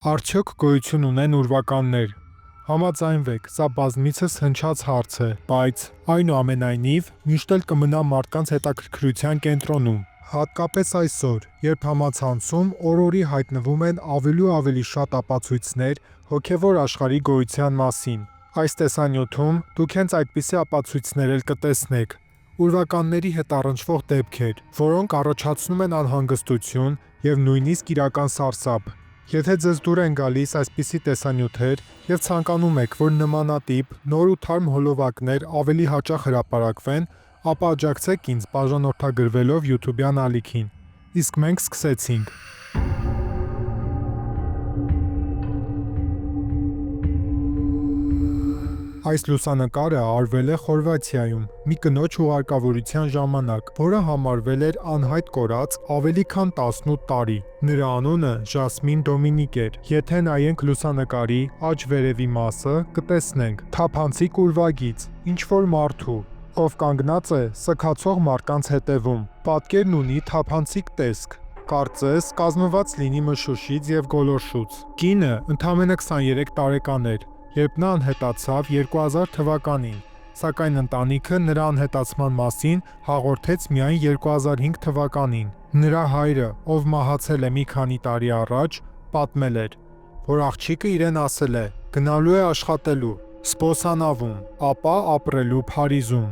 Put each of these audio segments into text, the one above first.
Արդյոք գոյություն ունեն ուրվականներ։ Համաձայնվեք, սա բազմիցս հնչած հարց է, բայց այնուամենայնիվ միշտ էլ կմնա մարդկանց հետաքրքրության կենտրոնում։ Հատկապես այսօր, երբ համացանցում օր-օրի հայտնվում են ավելի ու ավելի շատ ապացույցներ հոգևոր աշխարհի գոյության մասին։ Այս տեսանյութում դուք հենց այդպիսի ապացույցներ էլ կտեսնեք։ Ուրվականների հետ առնչվող դեպքեր, որոնք առաջացնում են անհանգստություն և նույնիսկ իրական սարսափ։ Եթե ձեզ դուր են գալիս այսպիսի տեսանյութեր և ցանկանում եք, որ նմանատիպ նոր ու թարմ հոլովակներ ավելի հաճախ հրապարակվեն, ապա աջակցեք ինձ բաժանորդագրվելով YouTube-յան ալիքին։ Իսկ մենք սկսեցինք։ Այս լուսանկարը արվել է Խորվաթիայում մի կնոջ հուղարկավորության ժամանակ, որը համարվել էր անհայտ կորած ավելի քան 18 տարի։ Նրա անունը Ժասմին Դոմինիկ էր։ Եթե նայենք լուսանկարի աջ վերևի մասը, կտեսնենք թափանցիկ ուրվագիծ, ինչ-որ մարդու, ով կանգնած է սգացող մարդկանց հետևում։ Պատկերն ունի թափանցիկ տեսք։ Կարծես կազմված լինի մշուշից և գոլորշուց։ Կինը ընդամենը 23 տարեկան էր, երբ նա անհետացավ 2000 թվականին, սակայն ընտանիքը նրա անհետացման մասին հաղորդեց միայն 2005 թվականին։ Նրա հայրը, ով մահացել է մի քանի տարի առաջ, պատմել էր, որ աղջիկը իրեն ասել է. «Գնալու է աշխատելու, Սպոսանավում, ապա ապրելու Փարիզում»։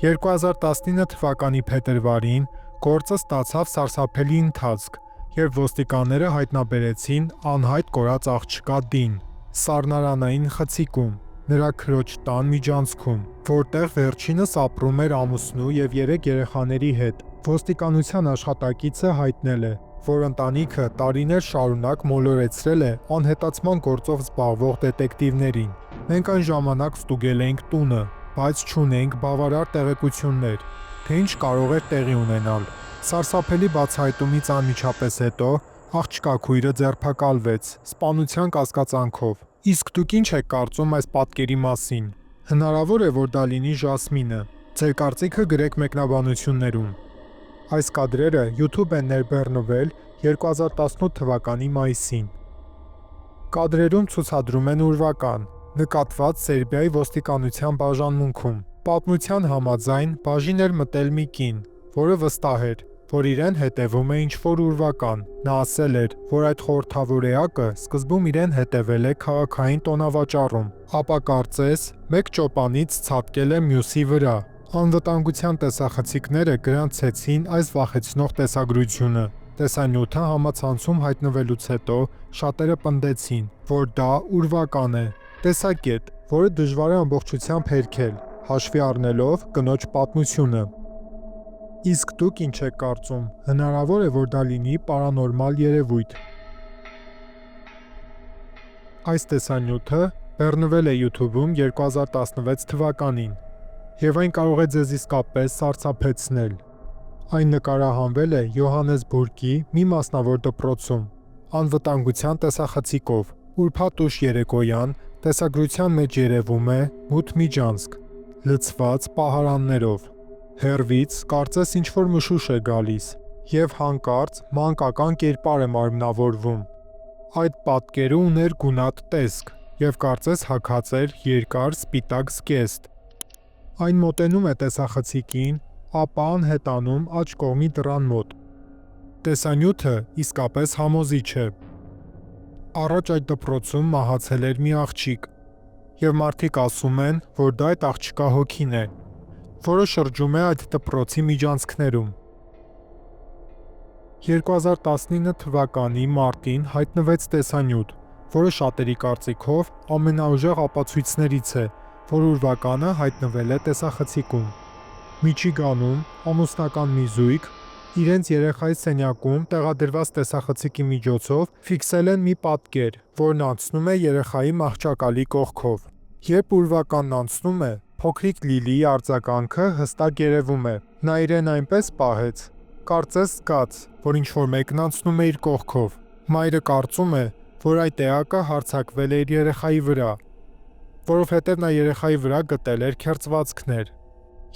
2019 թվականի փետրվարին գործը ստացավ սարսափելի ընթացք, երբ ոստիկանները հայտնաբերեցին անհայտ կորած աղջկա Դին սառնարանային խցիկում, նրա քրոջ տան միջանցքում, որտեղ վերջինս ապրում էր ամուսնու և 3 երեխաների հետ։ Ոստիկանության աշխատակիցը հայտնել է, որ ընտանիքը տարիներ շարունակ մոլորեցրել է անհետացման գործով զբաղվող դետեկտիվներին։ Մենք այն ժամանակ ստուգել էինք տունը, բայց չունեինք բավարար տեղեկություններ, թե ինչ կարող էր տեղի ունենալ։ Սարսափելի բացահայտումից անմիջապես հետո աղջկա քույրը ձերբակալվեց սպանության կասկածանքով։ Իսկ դուք ինչ եք կարծում այս պատկերի մասին։ Հնարավոր է, որ դա լինի Ժասմինը։ Ձեր կարծիքը գրեք մեկնաբանություններում։ Այս կադրերը YouTube են ներբեռնվել 2018 թվականի մայիսին։ Կադրերում ցուցադրում են ուրվական, նկատված Սերբիայի ոստիկանության բաժանմունքում։ Պատմության համաձայն բաժին էր մտել մի կին, որը վստահ էր, որ իրեն հետևում է ինչ-որ ուրվական։ Նա ասել էր, որ այդ խորհրդավոր էակը սկզբում իրեն հետևել է քաղաքային տոնավաճառում, ապա կարծես մեկ ճոպանից ցատկել է մյուսի վրա։ Անվտանգության տեսախցիկները գրանցեցին այս վախեցնող տեսագրությունը։ Տեսանյութը համացանցում հայտնվելուց հետո շատերը պնդեցին, որ դա ուրվական է, տեսակետ, որը դժվար է ամբողջությամբ հերքել, հաշվի առնելով կնոջ պատմությունը։ Իսկ դուք ինչ եք կարծում, հնարավոր է, որ դա լինի պարանորմալ երևույթ։ Այս տեսանյութը բեռնվել է YouTube-ում 2016 թվականին, և այն կարող է ձեզ իսկապես սարսափեցնել։ Այն նկարահանվել է Յոհաննեսբուրգի մի մասնավոր դպրոցում, անվտանգության տեսախցիկով։ Ուրբաթ ուշ երեկոյան տեսագրության մեջ երևում է մութ միջանցք, լցված պահարաններով։ Հեռվից կարծես ինչ-որ մշուշ է գալիս, և հանկարծ մանկական կերպար է մարմնավորվում։ Այդ պատկերը ուներ գունատ տեսք և կարծես հագած էր երկար սպիտակ զգեստ։ Այն մոտենում է տեսախցիկին, ապա անհետանում աջ կողմի դռան մոտ։ Տեսանյութը իսկապես համոզիչ է։ Առաջ այդ դպրոցում մահացել էր մի աղջիկ, և մարդիկ ասում են, որ դա այդ աղջկա հոգին է, որը շրջում է այդ դպրոցի միջանցքներում։ 2019 թվականի մարտին հայտնվեց տեսանյութ, որը շատերի կարծիքով ամենաուժեղ ապացույցներից է, որ ուրվականը հայտնվել է տեսախցիկում։ Միչիգանում ամուսնական մի զույգ իրենց երեխայի սենյակում տեղադրված տեսախցիկի միջոցով ֆիքսել են մի պատկեր, որն անցնում է երեխայի մահճակալի կողքով։ Երբ ուրվականն անցնում է, փոքրիկ Լիլիի արձագանքը հստակ երևում է։ Նա իրեն այնպես պահեց, կարծես զգաց, որ ինչ-որ մեկն անցնում է իր կողքով։ Մայրը կարծում է, որ այդ էակը հարձակվել է իր երեխայի վրա, որովհետև նա երեխայի վրա գտել էր քերծվածքներ։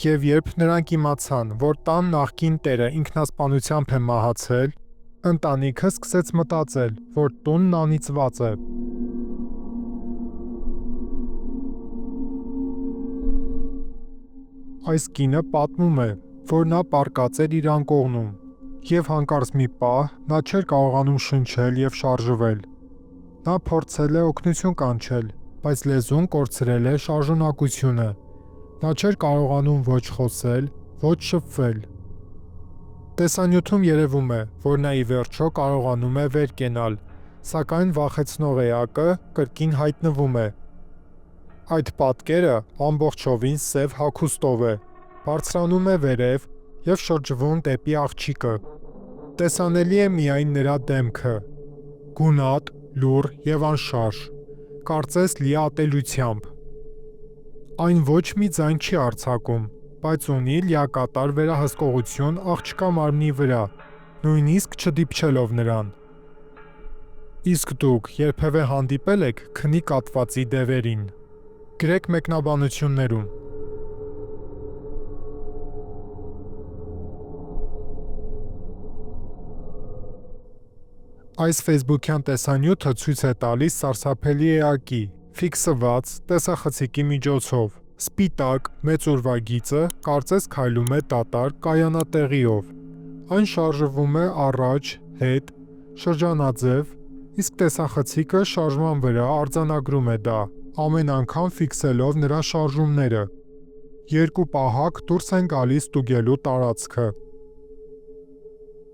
Եվ երբ նրանք իմացան, որ տան նախկին տերը ինքնասպանությամբ է մահացել, Ընտանիքը սկսեց մտածել, որ տունն անիծված է։ Այս կինը պատմում է, որ նա պառկած էր իր անկողնում, եւ հանկարծ մի պահ նա չէր կարողանում շնչել եւ շարժվել։ Նա փորձել է օգնություն կանչել, բայց լեզուն կորցրել է շարժունակությունը։ Նա չէր կարողանում ոչ խոսել, ոչ շփվել։ Տեսանյութում երևում է, որ նա ի վերջո կարողանում է վեր կենալ, սակայն վախեցնող էակը կրկին հայտնվում է։ Այդ պատկերը ամբողջովին սև հագուստով է, բարձրանում է վերև եւ շրջվում դեպի աղջիկը։ Տեսանելի է միայն նրա դեմքը, գունատ, լուռ եւ անշարժ, կարծես լի ատելությամբ։ Այն ոչ մի ձայն չի արձակում, բայց ունի լիակատար վերահսկողություն աղջկա մարմնի վրա, նույնիսկ չդիպչելով նրան։ Իսկ դուք երբևէ հանդիպել եք քնի կատվածի դևերին։ Գրեք մեկնաբանություններում։ Այս ֆեյսբուքյան տեսանյութը ցույց է տալիս սարսափելի էակի, ֆիքսված տեսախցիկի միջոցով։ Սպիտակ, մեծ ուրվագիծը կարծես քայլում է դատարկ կայանատեղիով։ Այն շարժվում է առաջ, հետ, շրջանաձև, իսկ տեսախցիկը շարժման վրա արձանագրում է դա, ամեն անգամ ֆիքսելով նրա շարժումները։ Երկու պահակ դուրս են գալիս ստուգելու տարածքը։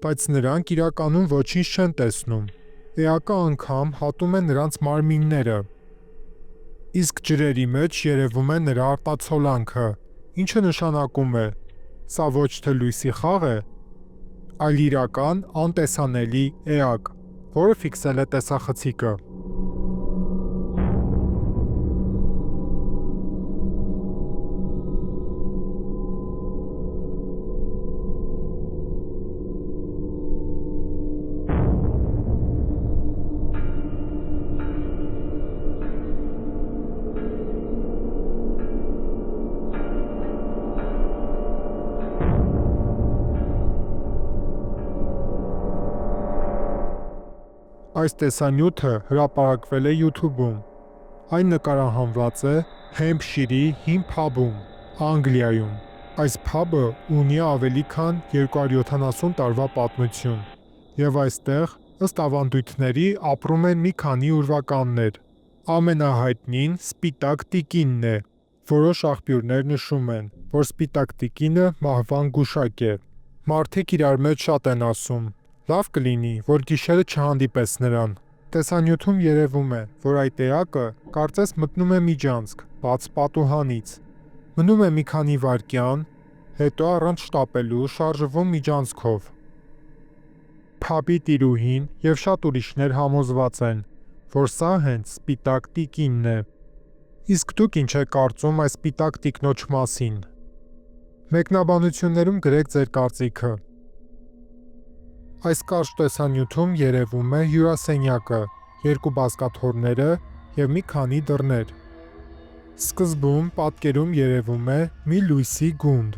Բայց նրանք իրականում ոչինչ չեն տեսնում։ Էակը անգամ հատում է նրանց մարմինները։ Իսկ ջրերի մեջ երևում է նրա արտացոլանքը, ինչը նշանակում է, սա ոչ թե լույսի խաղ է, այլ իրական անտեսանելի էակ, որը ֆիքսել է տեսախցիկը։ Այս տեսանյութը հրապարակվել է YouTube-ում։ Այն նկարահանված է Հեմփշիրի հին փաբում, Անգլիայում։ Այս փաբը ունի ավելի քան 270 տարվա պատմություն, եւ այստեղ, ըստ ավանդույթների, ապրում են մի քանի ուրվականներ։ Ամենահայտնին Սպիտակ տիկինն է։ Որոշ աղբյուրներ նշում են, որ Սպիտակ տիկինը մահվան գուշակ է։ Մարդիկ իրար մեջ շատ են ասում. լավ կլինի, որ գիշերը չհանդիպես նրան։ Տեսանյութում երևում է, որ այդ էակը կարծես մտնում է միջանցք, բաց պատուհանից։ Մնում է մի քանի վայրկյան, հետո առանց շտապելու շարժվում միջանցքով։ Փաբի տիրուհին եւ շատ ուրիշներ համոզված են, որ սա հենց Սպիտակ տիկինն է։ Իսկ դուք ինչ եք կարծում այս սպիտակ տիկնոջ մասին։ Մեկնաբանություններում գրեք ձեր կարծիքը։ Այս կարճ տեսանյութում երևում է հյուրասենյակը, երկու բազկաթոռները եւ մի քանի դռներ։ Սկզբում պատկերում երևում է մի լույսի գունդ,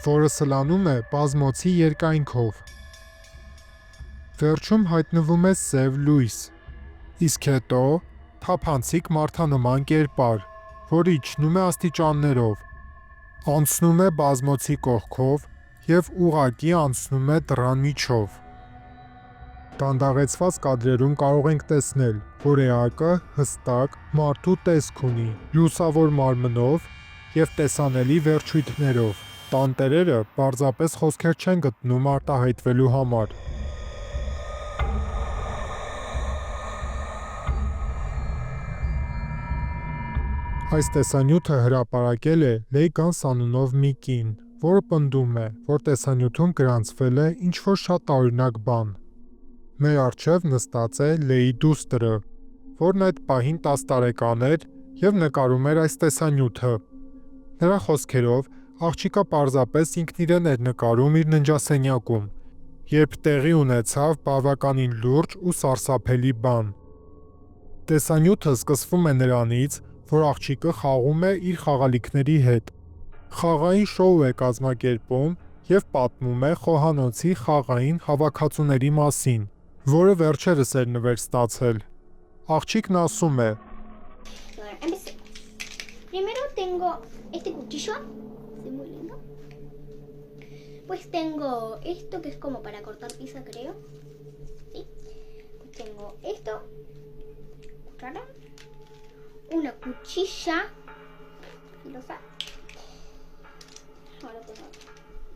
որը սլանում է բազմոցի երկայնքով։ Վերջում հայտնվում է սև լույս, իսկ հետո թափանցիկ մարդանման կերպար, որը իջնում է աստիճաններով, անցնում է բազմոցի կողքով եւ ուղղակի անցնում է դռան միջով։ Դանդաղեցված կադրերում կարող ենք տեսնել, որ էակը հստակ մարդու տեսք ունի, լուսավոր մարմնով եւ տեսանելի վերջույթներով։ Տանտերերը պարզապես խոսքեր չեն գտնում արտահայտվելու համար։ Այս տեսանյութը հրապարակել է Լեյգանս անունով մի կին, որը պնդում է, որ տեսանյութում գրանցվել է ինչ-որ շատ տարօրինակ բան։ Մեր առջև նստած է Լեյի դուստրը, որն այդ պահին 10 տարեկան էր եւ նկարում էր այս տեսանյութը։ Նրա խոսքերով, աղջիկը պարզապես ինքն իրեն էր նկարում իր ննջասենյակում, երբ տեղի ունեցավ բավականին լուրջ ու սարսափելի բան։ Տեսանյութը սկսվում է նրանից, որ աղջիկը խաղում է իր խաղալիքների հետ։ Խաղային շոու է կազմակերպում եւ պատմում է խոհանոցի խաղային հավաքածուների մասին, որը վերջերս էր նվեր ստացել։ Աղջիկն ասում է. Bueno, empecemos. Primero tengo este cuchillo, es muy lindo. Pues tengo esto que es como para cortar pizza, creo. ¿Sí? Pues tengo esto, cuchara, una cuchilla filosa. Ahora tengo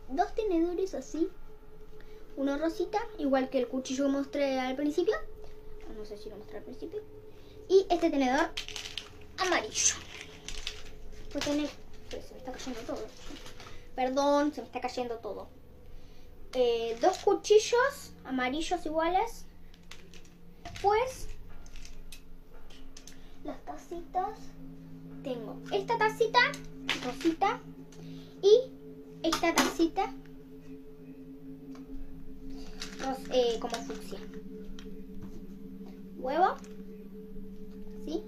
dos tenedores así, uno rosita, igual que el cuchillo que mostré al principio. No sé si lo mostré al principio. Y este tenedor amarillo. Pues tiene... Se me está cayendo todo. Perdón, se me está cayendo todo. Dos cuchillos amarillos iguales. Pues las tacitas. Tengo esta tacita rosita y esta tacita como fucsia. Huevo, ¿sí?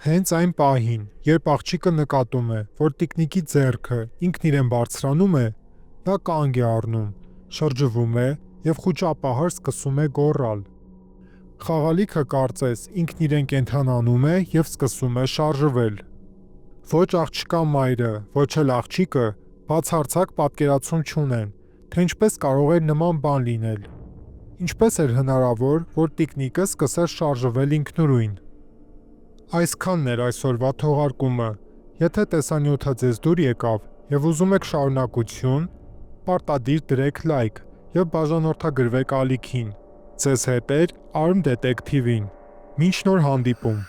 Հենց այն պահին, երբ աղջիկը նկատում է, որ տիկնիկի ձեռքը ինքն իրեն բարձրանում է, նա կանգ է առնում, շրջվում է եւ խուճապահար սկսում է գոռալ։ Խաղալիքը կարծես ինքն իրեն կենթանանում է եւ սկսում է շարժվել։ Ոչ աղջկա մայրը, ոչ էլ աղջիկը բացարձակ պատկերացում չունեն, թե ինչպես կարող էր նման բան լինել։ Ինչպես էր հնարավոր, որ տիկնիկը սկսեր շարժվել ինքնուրույն։ Այսքանն էր այսօրվա թողարկումը։ Եթե տեսանյութը ձեզ դուր եկավ եւ ուզում եք շարունակություն, պարտադիր դրեք լայք եւ բաժանորդագրվեք ալիքին։ Ձեզ հետ է Arm Detective-ին։ Մինչ նոր հանդիպում։